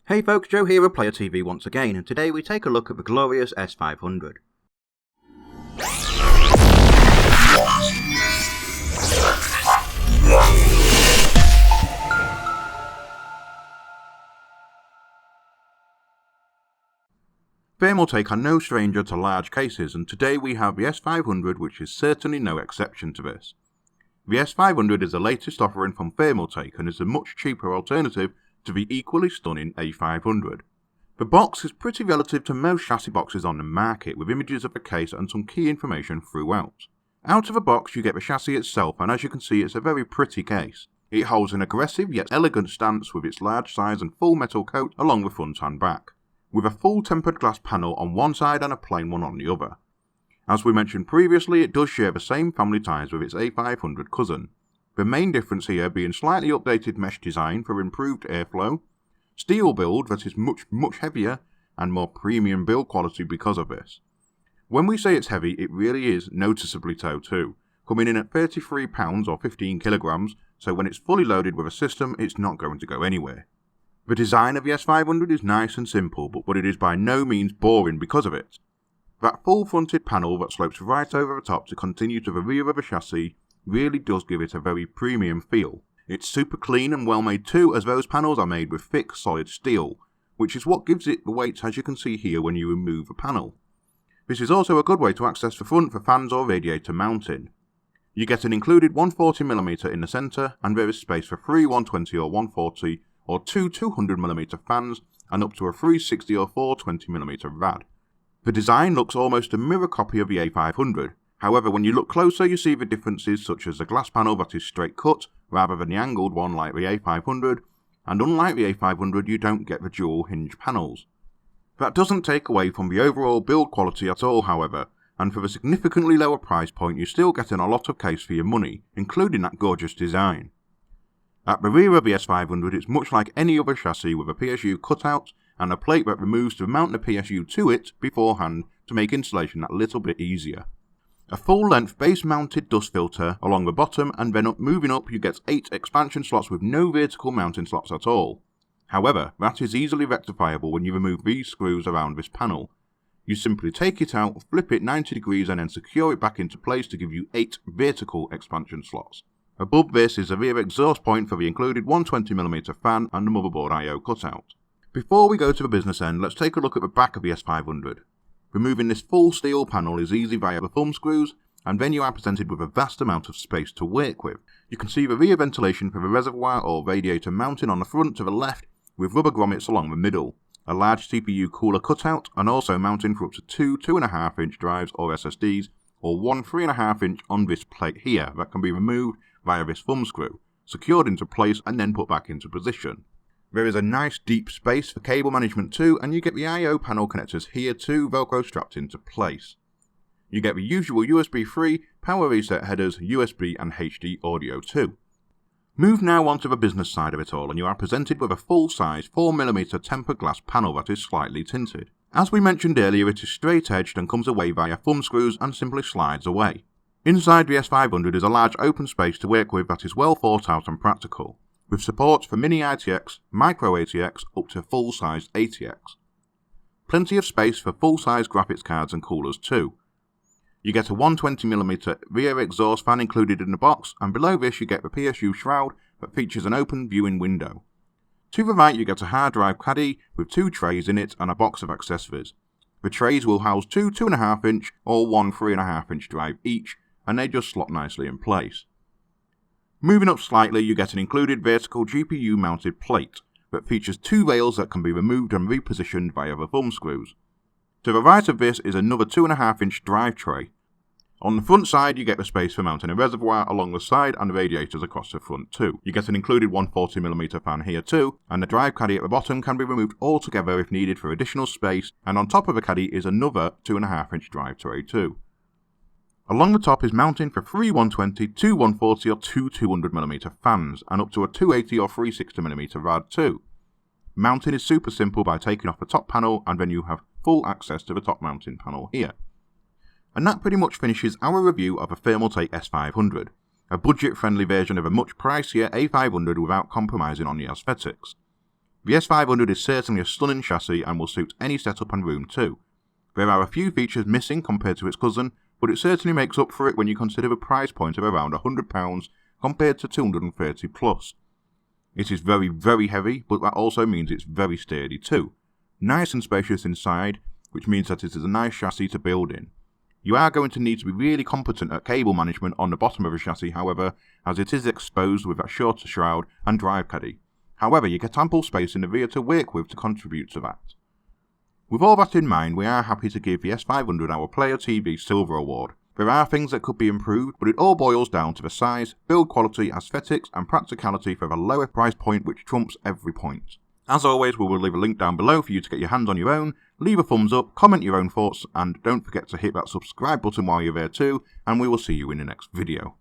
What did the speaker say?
Hey folks, Joe here with Player TV once again, and today we take a look at the glorious S500. Thermaltake are no stranger to large cases, and today we have the S500, which is certainly no exception to this. The S500 is the latest offering from Thermaltake and is a much cheaper alternative to the equally stunning A500. The box is pretty relative to most chassis boxes on the market, with images of the case and some key information throughout. Out of the box you get the chassis itself, and as you can see it's a very pretty case. It holds an aggressive yet elegant stance with its large size and full metal coat along the front and back, with a full tempered glass panel on one side and a plain one on the other. As we mentioned previously, it does share the same family ties with its A500 cousin. The main difference here being slightly updated mesh design for improved airflow, steel build that is much heavier, and more premium build quality because of this. When we say it's heavy, it really is noticeably so too, coming in at 33 pounds or 15 kilograms, so when it's fully loaded with a system it's not going to go anywhere. The design of the S500 is nice and simple, but it is by no means boring because of it. That full fronted panel that slopes right over the top to continue to the rear of the chassis really does give it a very premium feel. It's super clean and well made too, as those panels are made with thick solid steel, which is what gives it the weight as you can see here when you remove the panel. This is also a good way to access the front for fans or radiator mounting. You get an included 140mm in the centre, and there is space for 3 120 or 140 or 2 200mm fans and up to a 360 or 420mm rad. The design looks almost a mirror copy of the A500, however when you look closer you see the differences, such as the glass panel that is straight cut rather than the angled one like the A500, and unlike the A500 you don't get the dual hinge panels. That doesn't take away from the overall build quality at all however, and for the significantly lower price point you're still getting a lot of case for your money, including that gorgeous design. At the rear of the S500 it's much like any other chassis, with a PSU cutout and a plate that removes to mount the PSU to it beforehand to make installation that little bit easier. A full-length base-mounted dust filter along the bottom, and then moving up you get 8 expansion slots with no vertical mounting slots at all. However, that is easily rectifiable when you remove these screws around this panel. You simply take it out, flip it 90 degrees and then secure it back into place to give you 8 vertical expansion slots. Above this is a rear exhaust point for the included 120mm fan and the motherboard I/O cutout. Before we go to the business end, let's take a look at the back of the S500. Removing this full steel panel is easy via the thumb screws, and then you are presented with a vast amount of space to work with. You can see the rear ventilation for the reservoir or radiator mounting on the front to the left, with rubber grommets along the middle, a large CPU cooler cutout, and also mounting for up to 2 2.5 inch drives or SSDs, or one 3.5 inch on this plate here that can be removed via this thumb screw, secured into place and then put back into position. There is a nice deep space for cable management too, and you get the I/O panel connectors here too, velcro strapped into place. You get the usual USB 3, power reset headers, USB and HD audio too. Move now onto the business side of it all, and you are presented with a full-size 4mm tempered glass panel that is slightly tinted. As we mentioned earlier, it is straight edged and comes away via thumb screws and simply slides away. Inside the S500 is a large open space to work with that is well thought out and practical, with support for mini ITX, micro ATX up to full-sized ATX. Plenty of space for full-size graphics cards and coolers too. You get a 120mm rear exhaust fan included in the box, and below this you get the PSU shroud that features an open viewing window. To the right you get a hard drive caddy with 2 trays in it and a box of accessories. The trays will house 2 2.5 inch or 1 3.5 inch drive each, and they just slot nicely in place. Moving up slightly you get an included vertical GPU mounted plate that features 2 rails that can be removed and repositioned via the thumb screws. To the right of this is another 2.5 inch drive tray. On the front side you get the space for mounting a reservoir along the side and radiators across the front too. You get an included 140mm fan here too, and the drive caddy at the bottom can be removed altogether if needed for additional space, and on top of the caddy is another 2.5 inch drive tray too. Along the top is mounting for 3 120, 2 140 or 2 200mm fans, and up to a 280 or 360mm rad too. Mounting is super simple by taking off the top panel, and then you have full access to the top mounting panel here. And that pretty much finishes our review of a Thermaltake S500, a budget friendly version of a much pricier A500 without compromising on the aesthetics. The S500 is certainly a stunning chassis and will suit any setup and room too. There are a few features missing compared to its cousin, but it certainly makes up for it when you consider the price point of around £100 compared to $230 plus. It is very, very heavy, but that also means it's very sturdy too. Nice and spacious inside, which means that it is a nice chassis to build in. You are going to need to be really competent at cable management on the bottom of the chassis, however, as it is exposed with that shorter shroud and drive caddy. However, you get ample space in the rear to work with to contribute to that. With all that in mind, we are happy to give the S500 our Player TV Silver Award. There are things that could be improved, but it all boils down to the size, build quality, aesthetics and practicality for the lower price point which trumps every point. As always, we will leave a link down below for you to get your hands on your own, leave a thumbs up, comment your own thoughts, and don't forget to hit that subscribe button while you're there too, and we will see you in the next video.